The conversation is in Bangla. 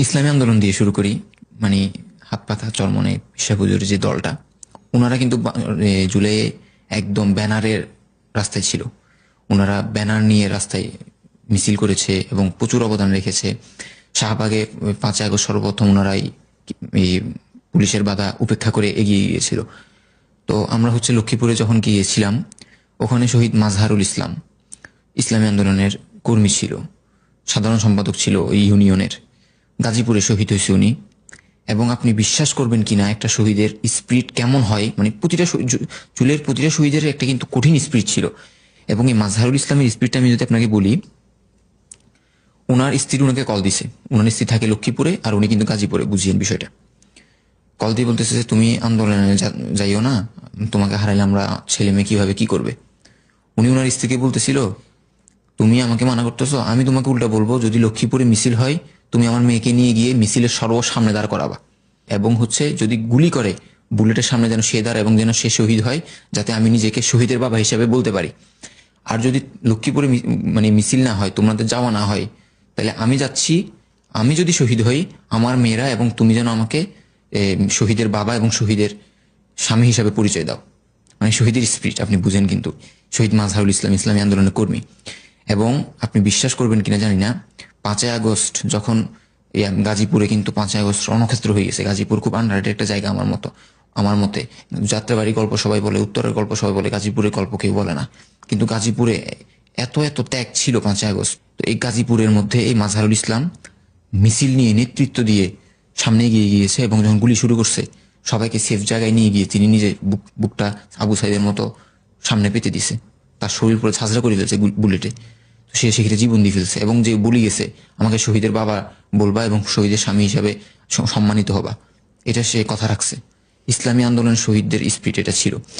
ইসলামী আন্দোলন দিয়ে শুরু করি। মানে হাত পাখা চরমনে পেশাপুজোর যে দলটা, ওনারা কিন্তু জুলাইয়ে একদম ব্যানারের রাস্তায় ছিল। ওনারা ব্যানার নিয়ে রাস্তায় মিছিল করেছে এবং প্রচুর অবদান রেখেছে। শাহবাগে 5ই আগস্ট সর্বপ্রথম ওনারাই এই পুলিশের বাধা উপেক্ষা করে এগিয়ে গিয়েছিল। তো আমরা লক্ষ্মীপুরে যখন গিয়েছিলাম, ওখানে শহীদ মাজহারুল ইসলাম ইসলামী আন্দোলনের কর্মী ছিল, সাধারণ সম্পাদক ছিল ওই ইউনিয়নের। গাজীপুরে শহীদ হয়েছে উনি। এবং আপনি বিশ্বাস করবেন কিনা, একটা শহীদের স্পিরিট কেমন হয়, মানে চুলের প্রতিটা শহীদের একটা কিন্তু কঠিন স্পিরিট ছিল। এবং এই মাজহারুল ইসলামের স্পিরিটটা আমি যদি আপনাকে বলি, ওনার স্ত্রী ওনাকে কল দিছে। ওনার স্ত্রী থাকে লক্ষ্মীপুরে আর উনি কিন্তু গাজীপুরে। বুঝিয়েন বিষয়টা। কল দিয়ে বলতেছে যে তুমি আন্দোলনে যাইও না, তোমাকে হারাইলে আমরা ছেলে মেয়ে কিভাবে কি করবে। উনি ওনার স্ত্রীকে বলতেছিল, তুমি আমাকে মানা করতেছো, আমি তোমাকে উল্টা বলবো, যদি লক্ষ্মীপুরে মিছিল হয় তুমি আমার মেয়েকে নিয়ে গিয়ে মিছিলের সর্বসামনে দাঁড় করাবা। এবং যদি গুলি করে, বুলেটের সামনে যেন সে দাঁড়ায় এবং যেন সে শহীদ হয়, যাতে আমি নিজেকে শহীদের বাবা হিসাবে বলতে পারি। আর যদি লক্ষ্মীপুরে মানে মিছিল না হয়, তোমাদের যাওয়া না হয়, তাহলে আমি যাচ্ছি, আমি যদি শহীদ হই, আমার মেয়েরা এবং তুমি যেন আমাকে শহীদের বাবা এবং শহীদের স্বামী হিসাবে পরিচয় দাও। মানে শহীদের স্পিরিট আপনি বুঝেন কিন্তু। শহীদ মাজহারুল ইসলাম ইসলামী আন্দোলনের কর্মী। এবং আপনি বিশ্বাস করবেন কিনা জানি না, 5ই আগস্ট যখন গাজীপুরে কিন্তু 5ই আগস্ট রণক্ষেত্র হয়ে গেছে। গাজীপুর খুব আন্ডাররেটেড একটা জায়গা আমার মতে। যাত্রাবাড়ির গল্প সবাই বলে, উত্তরের গল্প সবাই বলে, গাজীপুরের গল্প কেউ বলে না। কিন্তু গাজীপুরে এত এত ত্যাগ ছিল 5ই আগস্ট। তো এই গাজীপুরের মধ্যে এই মাজহারুল ইসলাম মিছিল নিয়ে নেতৃত্ব দিয়ে সামনে এগিয়ে গিয়েছে এবং যখন গুলি শুরু করছে, সবাইকে সেফ জায়গায় নিয়ে গিয়ে তিনি নিজে বুকটা আবু সাইদের মতো সামনে পেতে দিছে। তার শরীর পুরো ঝাঁঝরা করে ফেলছে বুলেটে। তো সে সেক্ষেত্রে জীবন দিয়ে ফেলছে এবং যে বলি গেছে, আমাকে শহীদের বাবা বলবা এবং শহীদের স্বামী হিসাবে সম্মানিত হবা, এটা সে কথা রাখছে। ইসলামী আন্দোলনের শহীদদের স্পিরিট এটা ছিল।